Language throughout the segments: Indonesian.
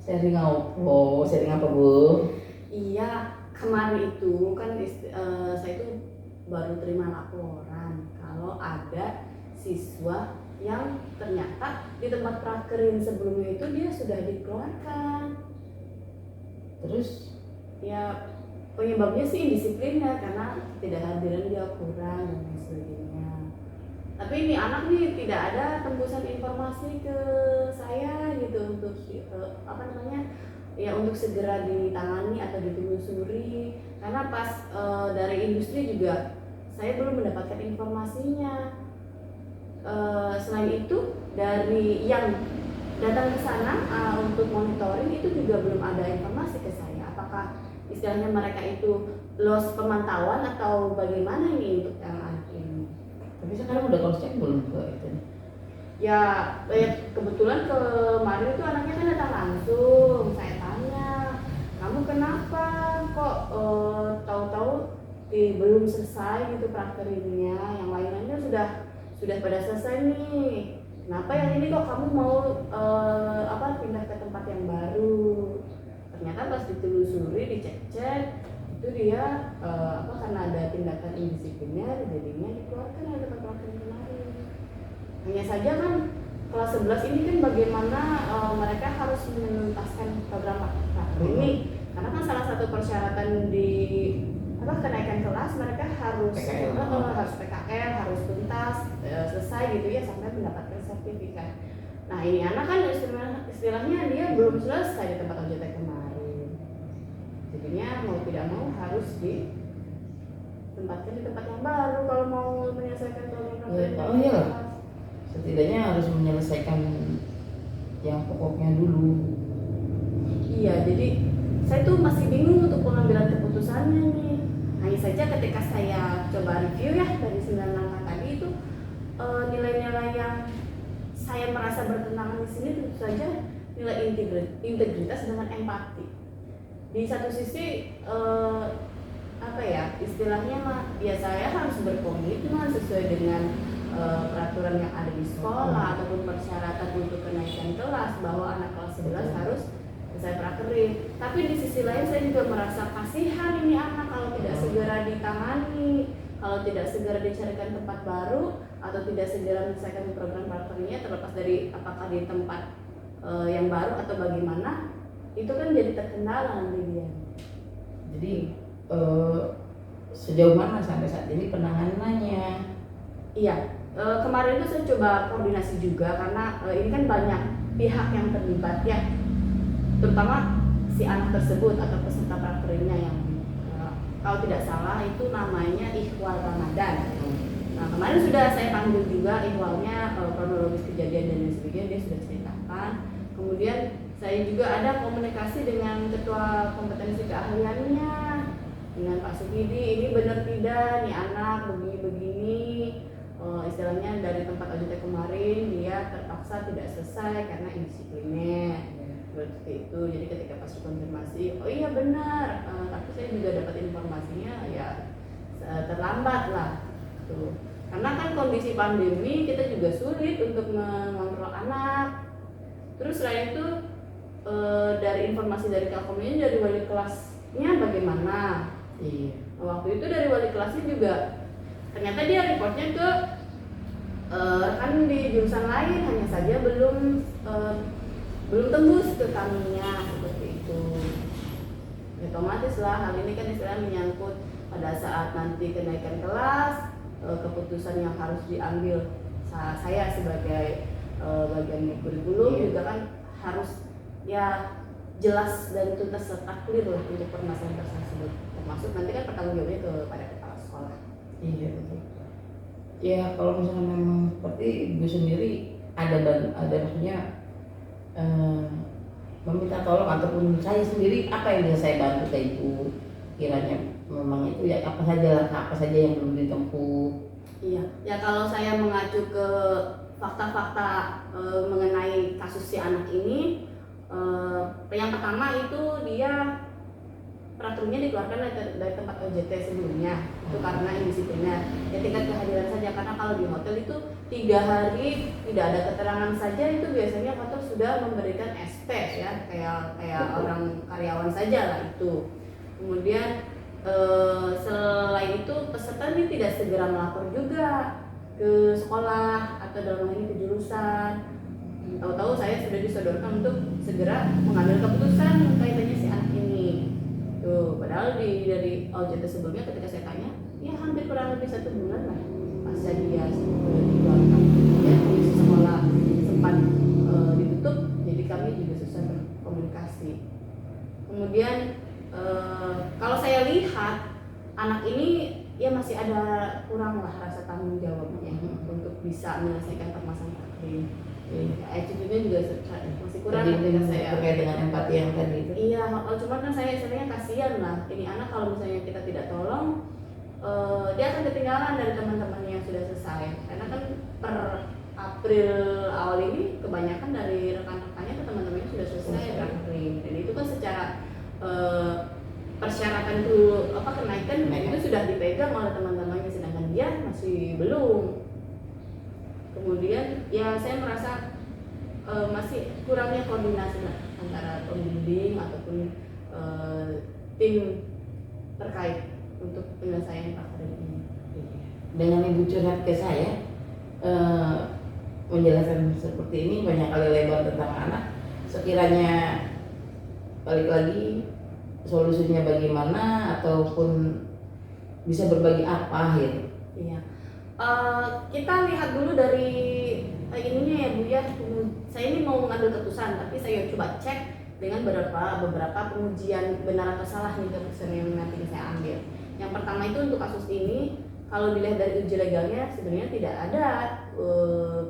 Sharing apa? Sharing apa, Bu? Iya, kemarin itu kan saya itu baru terima laporan kalau ada siswa yang ternyata di tempat prakerin sebelumnya itu dia sudah dikeluarkan. Terus Ya penyebabnya sih indisiplinnya karena tidak hadiran dia kurang dan lain sebagainya. Tapi ini anak nih tidak ada tembusan informasi ke saya gitu untuk apa namanya ya untuk segera ditangani atau ditelusuri karena pas dari industri juga saya belum mendapatkan informasinya. Selain itu dari yang datang ke sana untuk monitoring itu juga belum ada informasi ke saya apakah istilahnya mereka itu loss pemantauan atau bagaimana ini untuk yang anak ini. tapi sekarang udah cross check belum ke itu? Ya kebetulan kemarin itu anaknya kan datang langsung. Saya tanya, kamu kenapa kok tahu-tahu belum selesai gitu prakerinnya, yang lain-lainnya sudah pada selesai nih. Kenapa yang ini kok kamu mau pindah ke tempat yang baru? Ternyata pas ditelusuri, dicek-cek itu dia karena ada tindakan indisiplinnya jadinya dikeluarkan dari tempat prakerin kemarin. Hanya saja kan kelas 11 ini kan bagaimana mereka harus menuntaskan program prakerin ini karena kan salah satu persyaratan di kenaikan kelas mereka harus harus PKL, harus tuntas selesai gitu ya sampai mendapatkan sertifikat. Nah ini anak kan istilahnya dia belum selesai di tempat OJT kemarin, jadinya mau tidak mau harus ditempatkan di tempat yang baru kalau mau menyelesaikan program prakerin. Oh iya, setidaknya harus menyelesaikan yang pokoknya dulu. Iya, jadi saya tuh masih bingung untuk pengambilan keputusannya nih. Hanya saja ketika saya coba review ya dari 9 langkah tadi itu nilai-nilai yang saya merasa bertentangan di sini tentu saja nilai integritas dengan empati. Di satu sisi istilahnya ya saya harus berkomitmen sesuai dengan peraturan yang ada di sekolah ataupun persyaratan untuk kenaikan kelas bahwa anak kelas 11 harus selesai prakerin. Tapi di sisi lain saya juga merasa kasihan ini anak kalau tidak segera ditangani, kalau tidak segera dicarikan tempat baru atau tidak segera menyelesaikan program prakerinnya, terlepas dari apakah di tempat yang baru atau bagaimana, itu kan jadi terkendala nanti dia. Jadi sejauh mana sampai saat ini penanganannya? Iya, kemarin itu saya coba koordinasi juga karena ini kan banyak pihak yang terlibat ya, terutama si anak tersebut atau peserta prakerinnya yang kalau tidak salah itu namanya Ikhwal Ramadan. Nah kemarin sudah saya panggil juga Ikhwalnya, kronologis kejadian dan lain sebagainya dia sudah ceritakan. Kemudian saya juga ada komunikasi dengan ketua kompetensi keahliannya, dengan Pak Sukidi, ini benar tidak nih anak begini-begini, istilahnya dari tempat OJT kemarin dia terpaksa tidak selesai karena indisiplinnya seperti itu. Jadi ketika pas dikonfirmasi, oh iya benar, tapi saya juga dapat informasinya ya terlambat lah tuh. Karena kan kondisi pandemi kita juga sulit untuk mengontrol anak. Terus selain itu dari informasi dari Telkomnya, dari wali kelasnya bagaimana? Iya. Waktu itu dari wali kelasnya juga ternyata dia reportnya ke rekan di jurusan lain, hanya saja belum tembus ke kaminya seperti itu. Otomatis lah hal ini kan istilahnya menyangkut pada saat nanti kenaikan kelas, keputusan yang harus diambil saya sebagai bagian kurikulum juga kan harus ya jelas dan tuntas serta clear lah untuk permasalahan tersebut, termasuk nanti kan pertanggungjawabannya kepada kepala sekolah. Iya betul. Ya kalau misalnya memang seperti ibu sendiri ada maksudnya meminta tolong ataupun saya sendiri apa yang bisa saya bantu ke ibu, kiranya memang itu ya apa saja yang belum ditempuh. Iya, ya kalau saya mengacu ke fakta-fakta mengenai kasus si anak ini, yang pertama itu dia peraturannya dikeluarkan dari tempat OJT sebelumnya, itu karena indisipliner. Ya tingkat kehadiran saja, karena kalau di hotel itu 3 hari tidak ada keterangan saja itu biasanya hotel sudah memberikan SP ya, kayak orang karyawan saja lah itu. Kemudian selain itu peserta ini tidak segera melapor juga ke sekolah atau dalam hal ini ke jurusan. Tahu-tahu saya sudah disodorkan untuk segera mengambil keputusan kaitannya si anak ini. Tuh, padahal dari OJT sebelumnya ketika saya tanya, ya hampir kurang lebih 1 bulan lah pasca dia dikeluarkan. Ya, kondisi sekolah sempat ditutup, jadi kami juga susah berkomunikasi. Kemudian kalau saya lihat anak ini ya masih ada kurang lah rasa tanggung jawabnya untuk bisa menyelesaikan permasalahan prakrim. Ya, attitude-nya juga masih kurang ketika saya terkait dengan empati yang tadi itu. Iya, cuman kan saya sebenarnya kasihan lah. Ini anak kalau misalnya kita tidak tolong, dia akan ketinggalan dari teman-temannya yang sudah selesai. Karena kan per April awal ini kebanyakan dari rekan-rekannya atau teman-temannya sudah selesai prakrim. Dan itu kan secara persyaratan itu kenaikan itu sudah dipegang oleh teman-temannya, sedangkan dia masih belum. Kemudian ya saya merasa masih kurangnya koordinasi lah antara pembimbing ataupun tim terkait untuk penyelesaian prakrim ini. Dengan ibu curhat ke saya menjelaskan seperti ini banyak kali lebar tentang anak, sekiranya balik lagi solusinya bagaimana ataupun bisa berbagi apa gitu. Iya. Kita lihat dulu dari ininya ya Bu ya. Saya ini mau mengambil keputusan, tapi saya coba cek dengan beberapa pengujian benar atau salah nih keputusan yang nanti saya ambil. Yang pertama itu untuk kasus ini, kalau dilihat dari uji legalnya sebenarnya tidak ada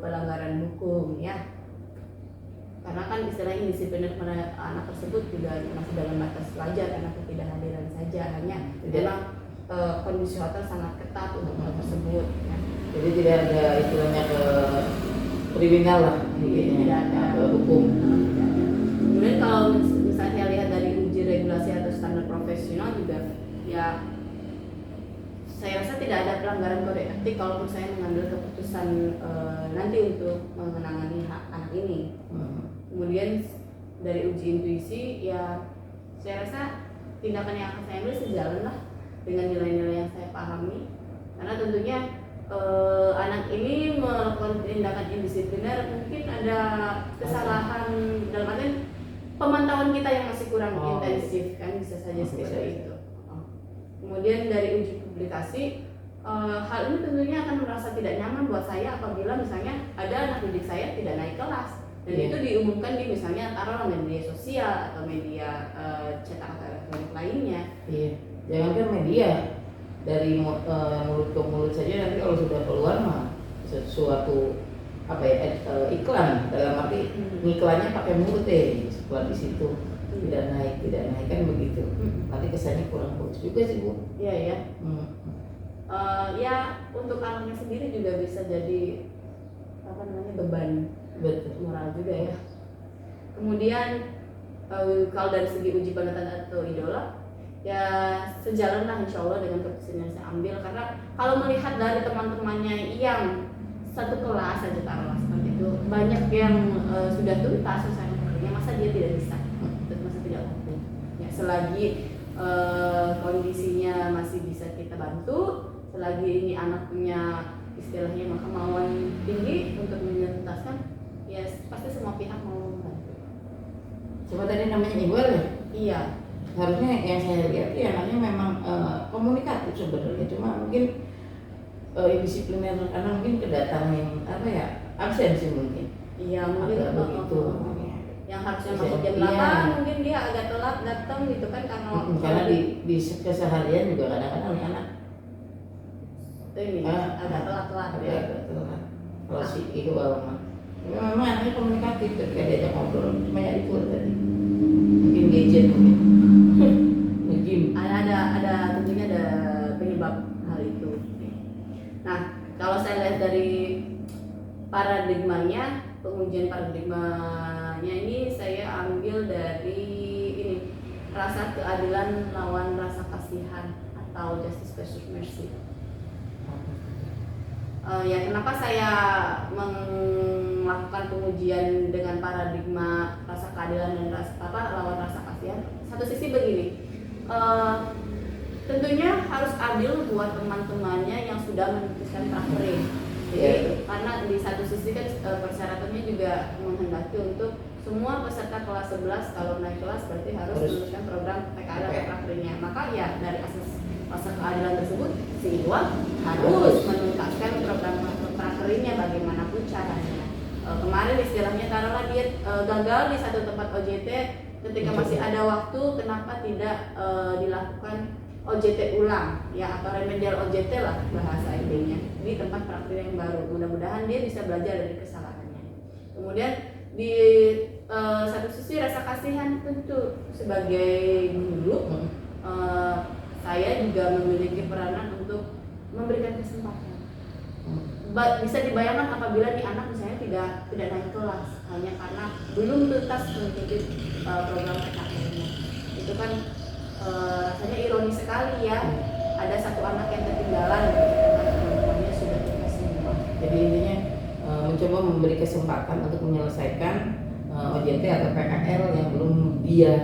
pelanggaran hukum ya. Karena kan istilahnya indisipliner pada anak tersebut juga masih dalam batas wajar karena ketidakhadiran saja, hanya memang kondisi hotel sangat ketat untuk hal tersebut ya. Jadi tidak ada istilahnya ke kriminal lah, tidak ada ke hukum. Tidak ada. Kemudian kalau misalnya saya lihat dari uji regulasi atau standar profesional juga ya, saya rasa tidak ada pelanggaran kode etik kalau saya mengambil keputusan nanti untuk menangani hak anak ini. Kemudian dari uji intuisi ya, saya rasa tindakan yang akan saya ambil sejalan lah dengan nilai-nilai yang saya pahami, karena tentunya anak ini melakukan tindakan indisipliner mungkin ada kesalahan dalam artian pemantauan kita yang masih kurang intensif kan, bisa saja seperti itu. Kemudian dari uji publikasi, hal ini tentunya akan merasa tidak nyaman buat saya apabila misalnya ada anak didik saya tidak naik kelas dan itu diumumkan di misalnya taruhlah media sosial atau media cetak atau elektronik lainnya. Iya, jangankan media, dari mulut ke mulut saja nanti kalau sudah keluar mah sesuatu iklan, dalam arti iklannya pakai mulut setelah di situ tidak naik kan begitu. Nanti kesannya kurang bagus juga sih Bu. Iya ya. Ya untuk anaknya sendiri juga bisa jadi beban moral juga ya. Kemudian kalau dari segi uji panutan atau idola ya sejalan lah insya Allah dengan keputusan yang saya ambil, karena kalau melihat dari teman-temannya yang satu kelas saja taruhlah seperti itu, banyak yang sudah tuntas selesai prakrimnya, masa dia tidak bisa, masa tidak mampu ya. Selagi kondisinya masih bisa kita bantu, selagi ini anak punya istilahnya kemauan tinggi untuk menuntaskan, ya pasti semua pihak mau membantu. Coba tadi namanya Iqbal ya? Iya. Harusnya yang saya lihat ya anaknya memang komunikatif sebenarnya, cuma mungkin indisipliner karena mungkin kedatangan absen sih mungkin. Iya mungkin begitu. Yang harusnya masuk jam 8 mungkin dia agak telat datang gitu kan, karena di keseharian juga kadang-kadang anak agak telat ya. Kalau si Iqbal memang anaknya komunikatif ketika diajak ngobrol, cuma ya itu tadi mungkin gadget mungkin. Ada tentunya ada penyebab hal itu. Nah, kalau saya lihat dari pengujian paradigmanya ini saya ambil dari ini rasa keadilan lawan rasa kasihan atau justice versus mercy. Ya kenapa saya melakukan pengujian dengan paradigma rasa keadilan dan lawan rasa kasihan. Satu sisi begini, tentunya harus adil buat teman-temannya yang sudah memutuskan praktrik. Jadi karena di satu sisi kan persyaratannya juga menghendaki untuk semua peserta kelas 11 kalau naik kelas berarti harus meluluskan program PKL atau praktiknya. Maka ya dari asas rasa keadilan tersebut si Iwan harus menuntaskan program praktiknya bagaimanapun caranya. Kemarin istilahnya taruhlah dia gagal di satu tempat OJT, ketika masih ada waktu kenapa tidak dilakukan OJT ulang ya, atau remedial OJT lah bahasa intinya di tempat praktik yang baru. Mudah-mudahan dia bisa belajar dari kesalahannya. Kemudian di satu sisi rasa kasihan, tentu sebagai guru saya juga memiliki peranan untuk memberikan kesempatan. Bisa dibayangkan apabila di anak misalnya tidak naik kelas hanya karena belum tuntas mengikuti program PKL-nya. Itu kan rasanya ironis sekali ya. Ada satu anak yang ketinggalan karena teman-temannya sudah tuntas semua. Jadi intinya mencoba memberi kesempatan untuk menyelesaikan OJT atau PKL yang belum dia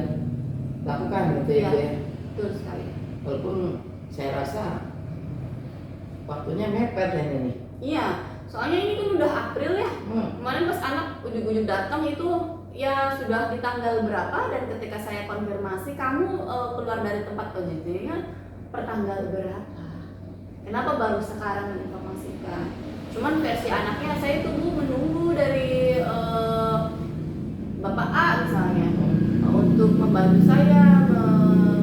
lakukan gitu ya, Bu ya. Betul sekali. Walaupun saya rasa waktunya mepet ya ini. Iya, soalnya ini kan udah April ya. Kemarin pas anak ujung-ujung datang itu ya sudah di tanggal berapa, dan ketika saya konfirmasi kamu keluar dari tempat OJT-nya per tanggal berapa. Kenapa baru sekarang diinformasikan? Cuman versi anaknya saya tunggu menunggu dari Bapak A misalnya untuk membantu saya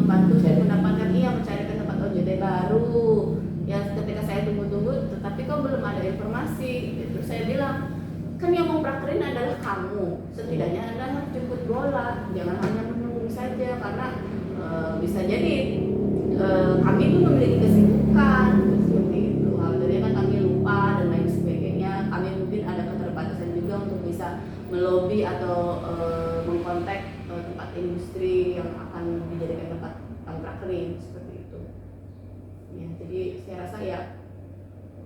mendapatkan mencarikan tempat OJT baru. Ya ketika saya tunggu-tunggu tetapi kok belum ada informasi gitu. Saya bilang kan yang mau prakterin adalah kamu, setidaknya Anda harus jemput bola, jangan hanya menunggu saja karena bisa jadi kami itu memiliki kesibukan seperti itu. Halnya kan kami lupa dan lain sebagainya. Kami mungkin ada keterbatasan juga untuk bisa melobi atau mengkontak tempat industri yang akan dijadikan tempat prakterin seperti itu. Ya, jadi saya rasa ya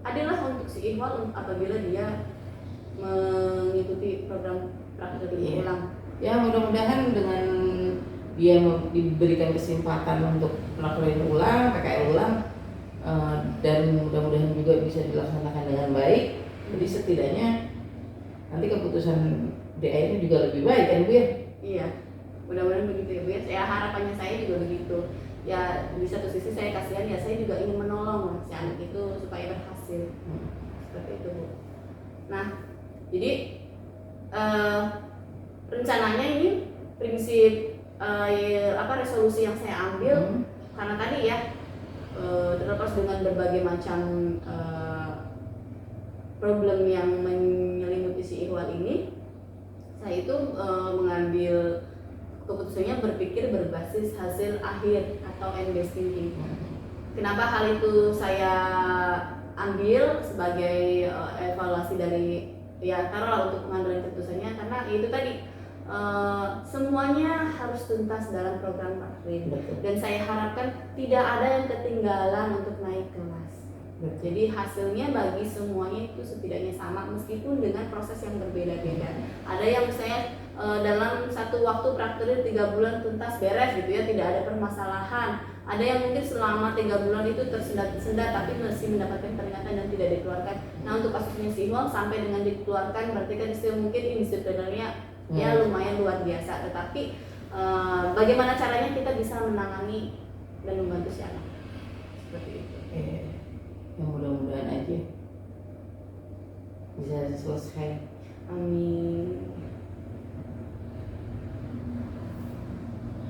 adalah untuk si Ikhwal apabila dia mengikuti program praktek ulang. Ya mudah-mudahan dengan dia diberikan kesempatan untuk praktek ulang, PKL ulang, dan mudah-mudahan juga bisa dilaksanakan dengan baik. Jadi setidaknya nanti keputusan DA ini juga lebih baik kan Bu ya? Iya, mudah-mudahan begitu ya Bu ya. Saya harapannya saya juga begitu. Ya di satu sisi saya kasihan, ya saya juga ingin menolong si anak itu supaya berhasil. Seperti itu Bu. Nah, jadi rencananya ini prinsip resolusi yang saya ambil karena tadi ya terlepas dengan berbagai macam problem yang menyelimuti si Ikhwal ini, saya itu mengambil keputusannya berpikir berbasis hasil akhir atau end-based thinking. Kenapa hal itu saya ambil sebagai evaluasi dari ya taruhlah untuk pengambilan keputusannya, karena itu tadi semuanya harus tuntas dalam program praktik dan saya harapkan tidak ada yang ketinggalan untuk naik kelas. Jadi hasilnya bagi semuanya itu setidaknya sama meskipun dengan proses yang berbeda-beda. Ada yang misalnya dalam satu waktu praktik 3 bulan tuntas beres gitu ya, tidak ada permasalahan. Ada yang mungkin selama 3 bulan itu tersendat-sendat tapi masih mendapatkan peringatan dan tidak dikeluarkan. Nah untuk kasusnya si Ikhwal sampai dengan dikeluarkan berarti kan mungkin indisiplinarnya ya lumayan luar biasa. Tetapi bagaimana caranya kita bisa menangani dan membantu si anak seperti itu. Yang mudah-mudahan aja bisa selesai. Amin.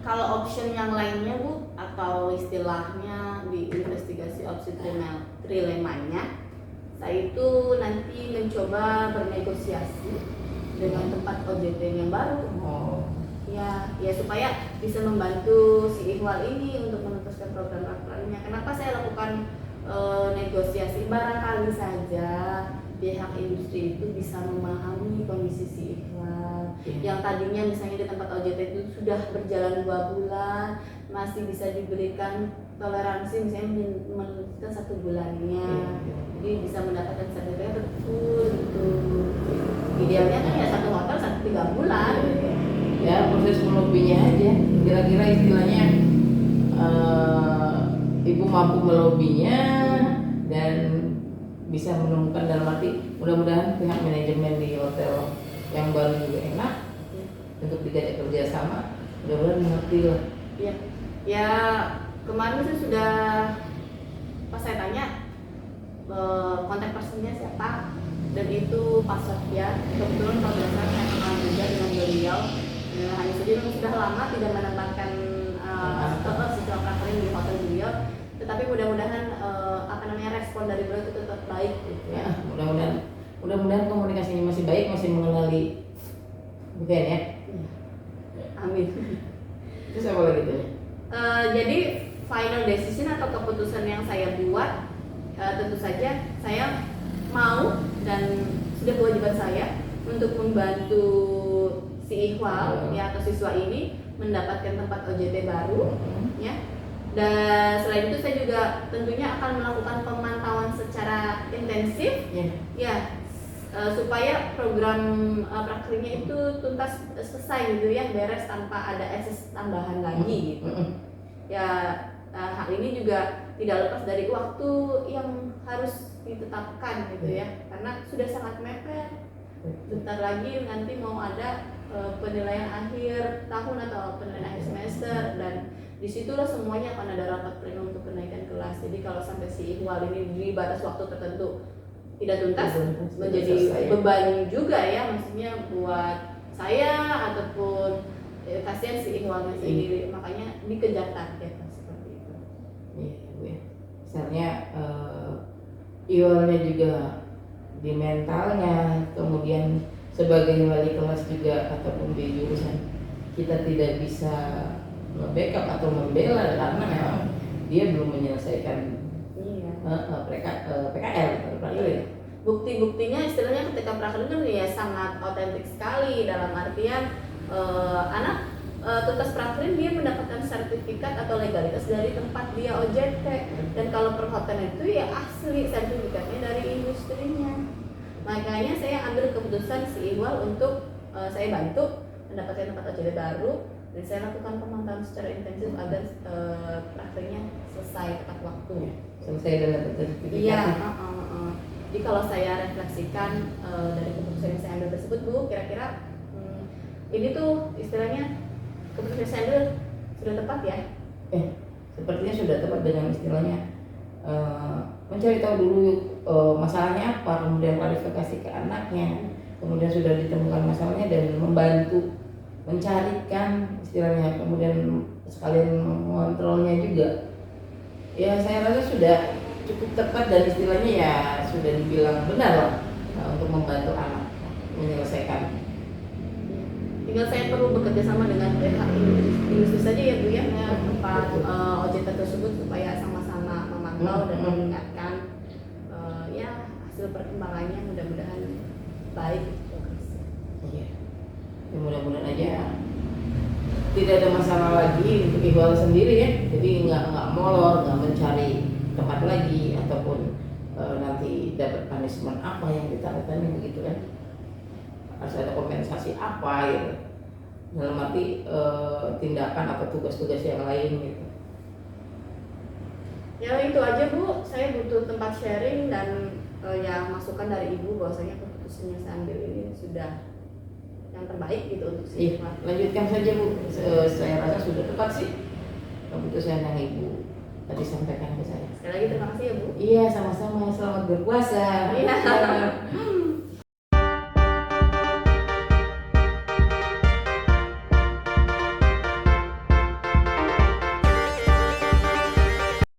Kalau option yang lainnya Bu, atau istilahnya di investigasi opsi trilemanya, saya itu nanti mencoba bernegosiasi dengan tempat OJT yang baru. Ya supaya bisa membantu si Ikhwal ini untuk menuntaskan program praktiknya. Kenapa saya lakukan negosiasi? Barangkali saja pihak industri itu bisa memahami kondisi si Ikhwal Yang tadinya misalnya di tempat OJT itu sudah berjalan 2 bulan, masih bisa diberikan toleransi misalnya menunjukkan 1 bulannya, jadi bisa mendapatkan sertifikat betul gitu. Idealnya kan ya 1 hotel 3 bulan gitu. Ya proses melobinya aja, kira-kira istilahnya ibu mampu melobinya dan bisa menemukan, dalam arti mudah-mudahan pihak manajemen di hotel yang baru juga enak untuk diajak kerja sama, mudah-mudahan mengerti lah. Ya, ya kemarin saya sudah pas saya tanya kontak personnya siapa, dan itu Pak Sofyan. Kebetulan kalau biasa saya kenal juga dengan beliau. Hanya saja memang sudah lama tidak menempatkan sesuatu prakterin di hotel beliau, tetapi mudah-mudahan respon dari beliau itu tetap baik gitu ya. Mudah-mudahan komunikasinya masih baik, masih mengenali bukan ya. Amin. Terus apa lagi tuh? Jadi final decision atau keputusan yang saya buat, tentu saja saya mau dan sudah kewajiban saya untuk membantu si Ikhwal ya atau siswa ini mendapatkan tempat OJT baru ya. Dan selain itu saya juga tentunya akan melakukan pemantauan secara intensif ya supaya program praktiknya itu tuntas selesai gitu ya, beres tanpa ada ekses tambahan lagi gitu. Ya hal ini juga tidak lepas dari waktu yang harus ditetapkan gitu ya, karena sudah sangat mepet. Bentar lagi nanti mau ada penilaian akhir tahun atau penilaian akhir semester, dan disitulah semuanya akan ada rapat pleno untuk kenaikan kelas. Jadi kalau sampai si Ikhwal ini di batas waktu tertentu tidak tuntas, menjadi beban juga ya, maksudnya buat saya ataupun kasihan si Ikhwalnya sendiri, makanya dikejar target seperti itu. Iya, misalnya Ikhwalnya juga di mentalnya, kemudian sebagai wali kelas juga ataupun di jurusan kita tidak bisa nge-backup atau membela karena memang dia belum menyelesaikan PKL. Bukti-buktinya istilahnya ketika prakerja ya sangat otentik sekali, dalam artian anak tuntas prakerja dia mendapatkan sertifikat atau legalitas dari tempat dia OJT, dan kalau perhotelan itu ya asli sertifikatnya dari industrinya. Makanya saya ambil keputusan si Ikhwal untuk saya bantu mendapatkan tempat OJT baru, dan saya lakukan pemantauan secara intensif agar prakteknya selesai tepat waktu. Selesai dengan sertifikat. Iya. Jadi kalau saya refleksikan dari keputusan yang saya ambil tersebut, Bu, kira-kira ini tuh istilahnya keputusan yang saya ambil sudah tepat ya? Sepertinya sudah tepat dengan istilahnya mencari tahu dulu masalahnya apa, kemudian klarifikasi ke anaknya, kemudian sudah ditemukan masalahnya dan membantu mencarikan istilahnya, kemudian sekalian mengontrolnya juga. Ya saya rasa sudah cukup tepat dan istilahnya ya sudah dibilang benar lah untuk membantu anak menyelesaikan. Tinggal saya perlu bekerja sama dengan pihak industri saja ya Bu ya, tempat OJT tersebut supaya sama-sama memantau dan meningkatkan ya hasil perkembangannya, mudah-mudahan baik. Iya. Ya, mudah-mudahan aja tidak ada masalah lagi untuk Ikhwal sendiri ya. Jadi nggak molor, nggak mencari tempat lagi ataupun nanti dapat punishment apa yang ditanya begitu kan. Harus ada kompensasi apa gitu. Dalam arti tindakan atau tugas-tugas yang lain gitu. Ya itu aja Bu, saya butuh tempat sharing dan ya masukan dari Ibu bahwasanya keputusan yang saya ambil ini sudah yang terbaik gitu untuk si Ikhwal. Lanjutkan saja Bu, saya rasa sudah tepat sih keputusan yang Ibu tadi sampaikan ke saya. Sekali lagi terima kasih ya Bu. Iya, sama-sama, selamat berpuasa. Iya.